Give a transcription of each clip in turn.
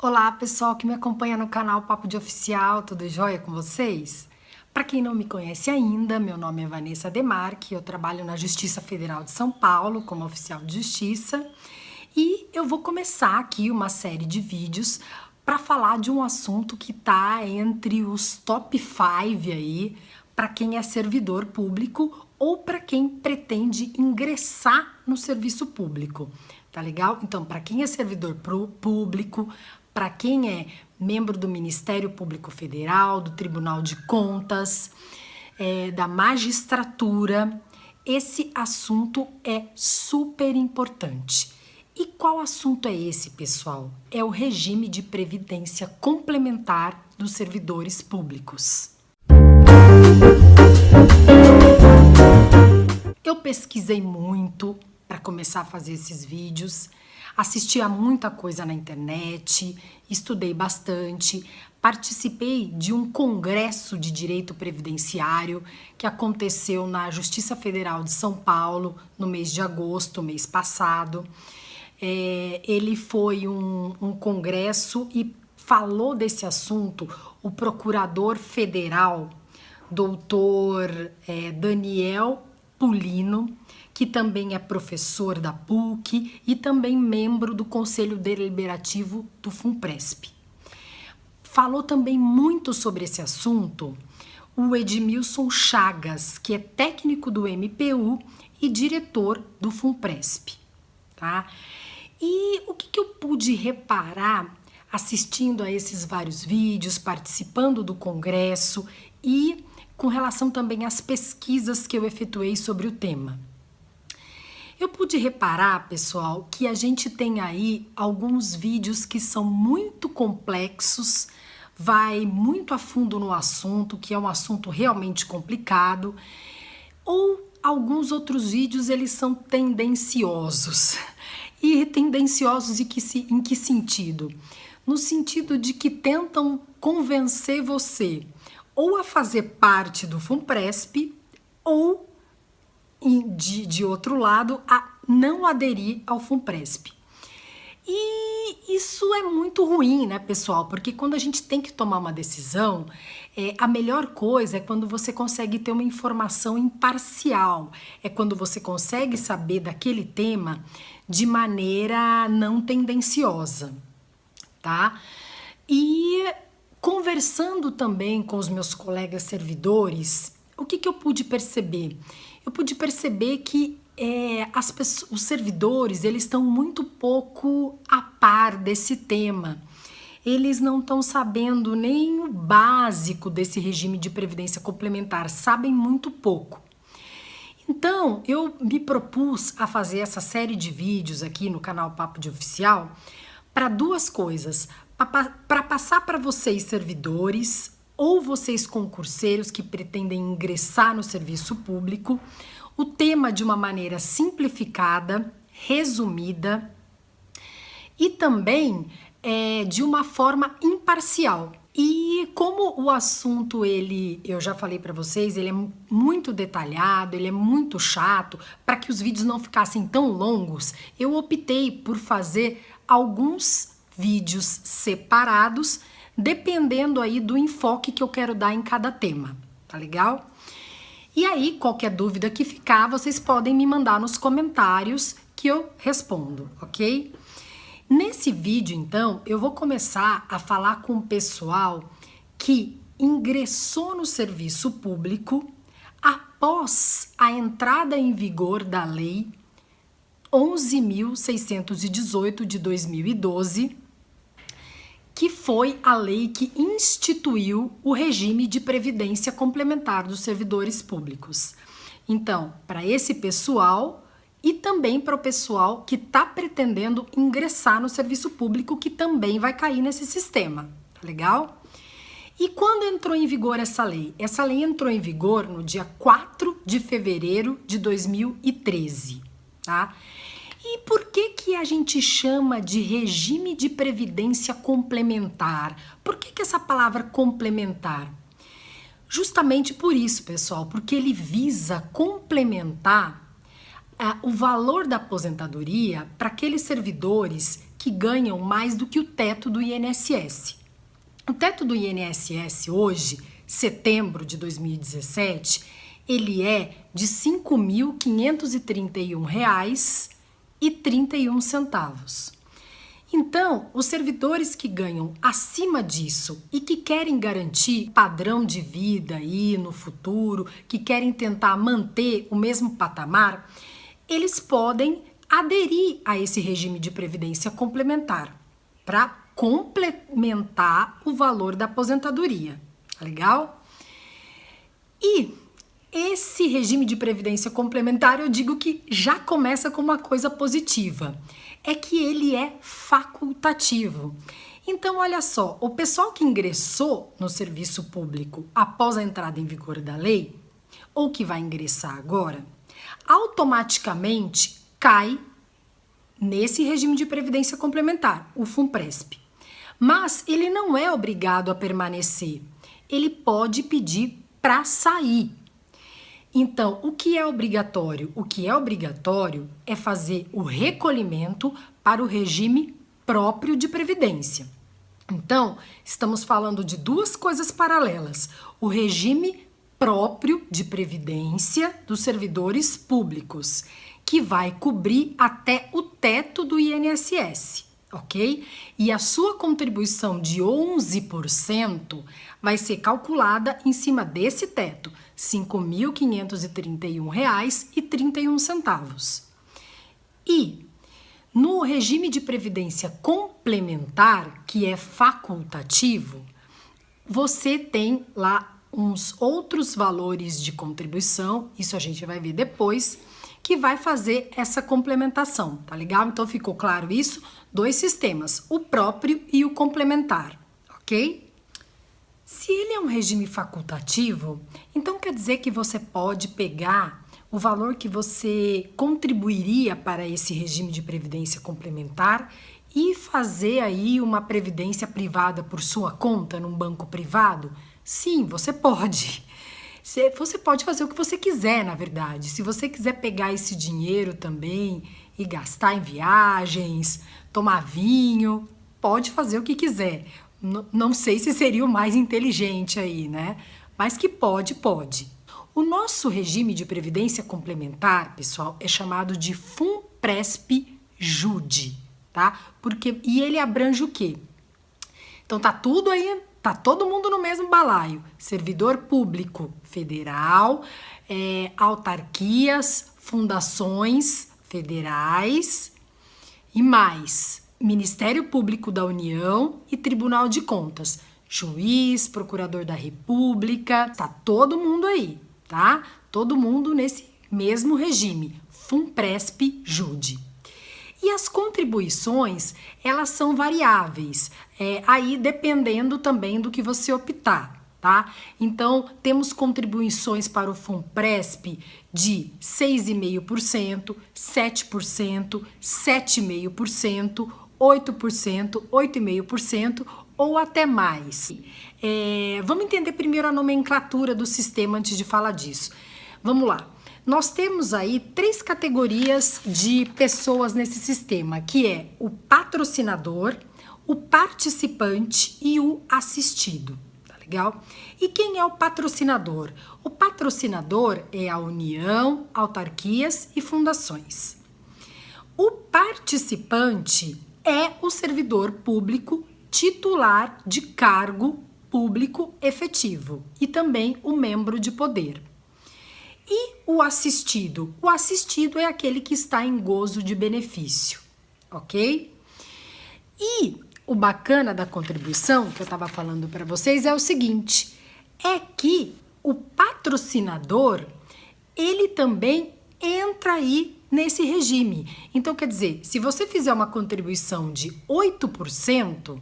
Olá, pessoal que me acompanha no canal Papo de Oficial, tudo jóia com vocês? Para quem não me conhece ainda, meu nome é Vanessa Demarque, eu trabalho na Justiça Federal de São Paulo como oficial de justiça e eu vou começar aqui uma série de vídeos para falar de um assunto que está entre os top 5 aí para quem é servidor público ou para quem pretende ingressar no serviço público, tá legal? Então, para quem é servidor público, para quem é membro do Ministério Público Federal, do Tribunal de Contas, da magistratura, esse assunto é super importante. E qual assunto é esse, pessoal? É o regime de previdência complementar dos servidores públicos. Eu pesquisei muito para começar a fazer esses vídeos, assisti a muita coisa na internet, estudei bastante, participei de um congresso de direito previdenciário que aconteceu na Justiça Federal de São Paulo no mês de agosto, mês passado. Ele foi um congresso e falou desse assunto o procurador federal, doutor Daniel Pulino, que também é professor da PUC e também membro do Conselho Deliberativo do FUNPRESP. Falou também muito sobre esse assunto o Edmilson Chagas, que é técnico do MPU e diretor do FUNPRESP, tá? E o que eu pude reparar assistindo a esses vários vídeos, participando do congresso e com relação também às pesquisas que eu efetuei sobre o tema? Eu pude reparar, pessoal, que a gente tem aí alguns vídeos que são muito complexos, vai muito a fundo no assunto, que é um assunto realmente complicado, ou alguns outros vídeos eles são tendenciosos. E tendenciosos em que sentido? No sentido de que tentam convencer você ou a fazer parte do FUNPRESP ou de outro lado, a não aderir ao FUNPRESP. E isso é muito ruim, né, pessoal? Porque quando a gente tem que tomar uma decisão, a melhor coisa é quando você consegue ter uma informação imparcial, é quando você consegue saber daquele tema de maneira não tendenciosa, tá? E conversando também com os meus colegas servidores, o que eu pude perceber? Eu pude perceber que os servidores eles estão muito pouco a par desse tema. Eles não estão sabendo nem o básico desse regime de previdência complementar, sabem muito pouco. Então, eu me propus a fazer essa série de vídeos aqui no canal Papo de Oficial para duas coisas, para passar para vocês servidores ou vocês concurseiros que pretendem ingressar no serviço público, o tema de uma maneira simplificada, resumida e também de uma forma imparcial. E como o assunto, eu já falei para vocês, ele é muito detalhado, ele é muito chato, para que os vídeos não ficassem tão longos, eu optei por fazer alguns vídeos separados, dependendo aí do enfoque que eu quero dar em cada tema, tá legal? E aí, qualquer dúvida que ficar, vocês podem me mandar nos comentários que eu respondo, ok? Nesse vídeo, então, eu vou começar a falar com o pessoal que ingressou no serviço público após a entrada em vigor da Lei 11.618 de 2012, que foi a lei que instituiu o regime de previdência complementar dos servidores públicos. Então, para esse pessoal e também para o pessoal que está pretendendo ingressar no serviço público, que também vai cair nesse sistema, tá legal? E quando entrou em vigor essa lei? Essa lei entrou em vigor no dia 4 de fevereiro de 2013, tá? E por que a gente chama de regime de previdência complementar? Por que essa palavra complementar? Justamente por isso, pessoal, porque ele visa complementar o valor da aposentadoria para aqueles servidores que ganham mais do que o teto do INSS. O teto do INSS hoje, setembro de 2017, ele é de R$ 5.531,31. Então, os servidores que ganham acima disso e que querem garantir padrão de vida aí no futuro, que querem tentar manter o mesmo patamar, eles podem aderir a esse regime de previdência complementar para complementar o valor da aposentadoria. Tá legal? E esse regime de previdência complementar, eu digo que já começa com uma coisa positiva, é que ele é facultativo. Então, olha só, o pessoal que ingressou no serviço público após a entrada em vigor da lei, ou que vai ingressar agora, automaticamente cai nesse regime de previdência complementar, o FUNPRESP. Mas ele não é obrigado a permanecer, ele pode pedir para sair. Então, o que é obrigatório? O que é obrigatório é fazer o recolhimento para o regime próprio de previdência. Então, estamos falando de duas coisas paralelas: o regime próprio de previdência dos servidores públicos, que vai cobrir até o teto do INSS, ok? E a sua contribuição de 11% vai ser calculada em cima desse teto, R$ 5.531,31. E no regime de previdência complementar, que é facultativo, você tem lá uns outros valores de contribuição, isso a gente vai ver depois, que vai fazer essa complementação, tá legal? Então ficou claro isso? Dois sistemas, o próprio e o complementar, ok? Se ele é um regime facultativo, então quer dizer que você pode pegar o valor que você contribuiria para esse regime de previdência complementar e fazer aí uma previdência privada por sua conta num banco privado? Sim, você pode. Você pode fazer o que você quiser, na verdade. Se você quiser pegar esse dinheiro também e gastar em viagens, tomar vinho, pode fazer o que quiser. Não sei se seria o mais inteligente aí, né? Mas que pode, pode. O nosso regime de previdência complementar, pessoal, é chamado de FUNPRESP-JUDE, tá? E ele abrange o quê? Então tá tudo aí, tá todo mundo no mesmo balaio. Servidor público federal, autarquias, fundações federais e mais Ministério Público da União e Tribunal de Contas. Juiz, Procurador da República, tá todo mundo aí, tá? Todo mundo nesse mesmo regime, FUNPRESP-JUDE. E as contribuições, elas são variáveis, aí dependendo também do que você optar, tá? Então, temos contribuições para o FUNPRESP de 6,5%, 7%, 7,5%, 8%, 8,5% ou até mais. Vamos entender primeiro a nomenclatura do sistema antes de falar disso. Vamos lá. Nós temos aí 3 categorias de pessoas nesse sistema, que é o patrocinador, o participante e o assistido. Tá legal? E quem é o patrocinador? O patrocinador é a União, autarquias e fundações. O participante é o servidor público titular de cargo público efetivo e também o membro de poder. E o assistido? O assistido é aquele que está em gozo de benefício, ok? E o bacana da contribuição que eu estava falando para vocês é o seguinte, é que o patrocinador, ele também entra aí nesse regime. Então, quer dizer, se você fizer uma contribuição de 8%,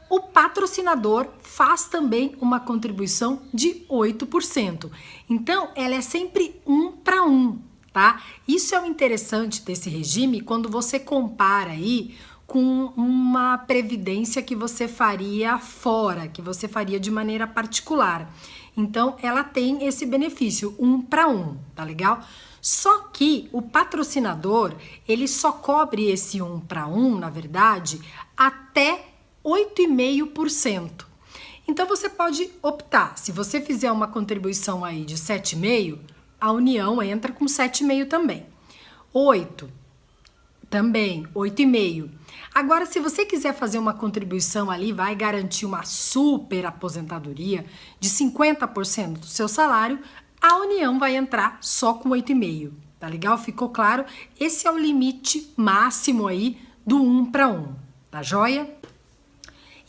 o patrocinador faz também uma contribuição de 8%. Então, ela é sempre 1 para 1, tá? Isso é o interessante desse regime quando você compara aí com uma previdência que você faria fora, que você faria de maneira particular. Então, ela tem esse benefício, 1 para 1, tá legal? Só que o patrocinador, ele só cobre esse 1 para 1, na verdade, até 8,5%. Então você pode optar, se você fizer uma contribuição aí de 7,5%, a União entra com 7,5% também. 8 também, 8,5%. Agora, se você quiser fazer uma contribuição ali, vai garantir uma super aposentadoria de 50% do seu salário, a União vai entrar só com 8,5%. Tá legal? Ficou claro? Esse é o limite máximo aí do 1 para 1. Tá joia?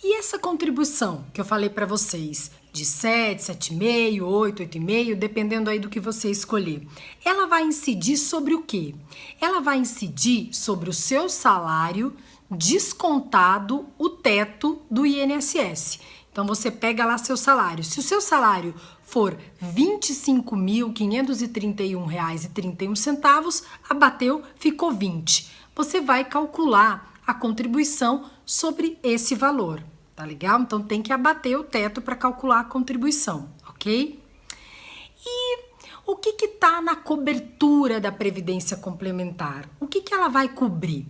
E essa contribuição que eu falei para vocês, de 7, 7,5, 8, 8,5, dependendo aí do que você escolher, ela vai incidir sobre o quê? Ela vai incidir sobre o seu salário descontado o teto do INSS. Então você pega lá seu salário. Se o seu salário for R$ 25.531,31, abateu, ficou 20. Você vai calcular a contribuição sobre esse valor, tá legal? Então tem que abater o teto para calcular a contribuição, ok? E o que tá na cobertura da Previdência Complementar? O que ela vai cobrir?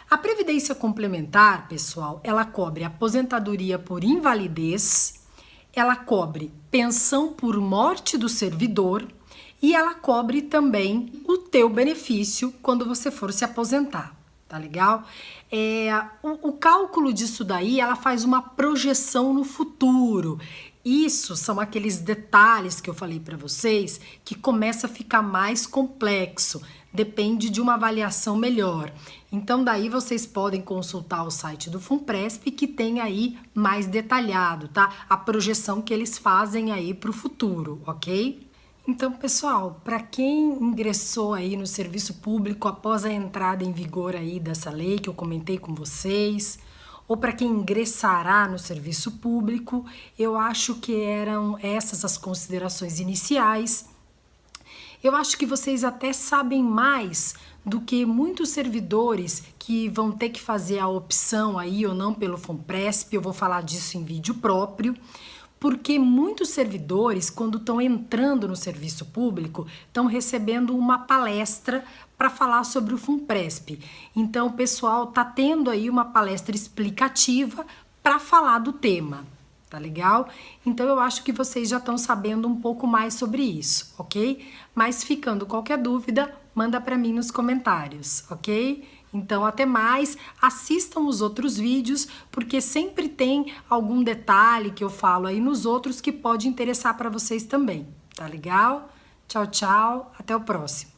A Previdência Complementar, pessoal, ela cobre aposentadoria por invalidez, ela cobre pensão por morte do servidor e ela cobre também o teu benefício quando você for se aposentar, tá legal? O cálculo disso daí, ela faz uma projeção no futuro. Isso são aqueles detalhes que eu falei para vocês que começa a ficar mais complexo, depende de uma avaliação melhor. Então daí vocês podem consultar o site do Funpresp que tem aí mais detalhado, tá? A projeção que eles fazem aí para o futuro, ok? Então, pessoal, para quem ingressou aí no serviço público após a entrada em vigor aí dessa lei que eu comentei com vocês, ou para quem ingressará no serviço público, eu acho que eram essas as considerações iniciais. Eu acho que vocês até sabem mais do que muitos servidores que vão ter que fazer a opção aí ou não pelo Funpresp. Eu vou falar disso em vídeo próprio, porque muitos servidores, quando estão entrando no serviço público, estão recebendo uma palestra para falar sobre o Funpresp. Então, o pessoal tá tendo aí uma palestra explicativa para falar do tema. Tá legal? Então eu acho que vocês já estão sabendo um pouco mais sobre isso, ok? Mas ficando qualquer dúvida, manda para mim nos comentários, ok? Então até mais, assistam os outros vídeos, porque sempre tem algum detalhe que eu falo aí nos outros que pode interessar para vocês também, tá legal? Tchau, tchau, até o próximo.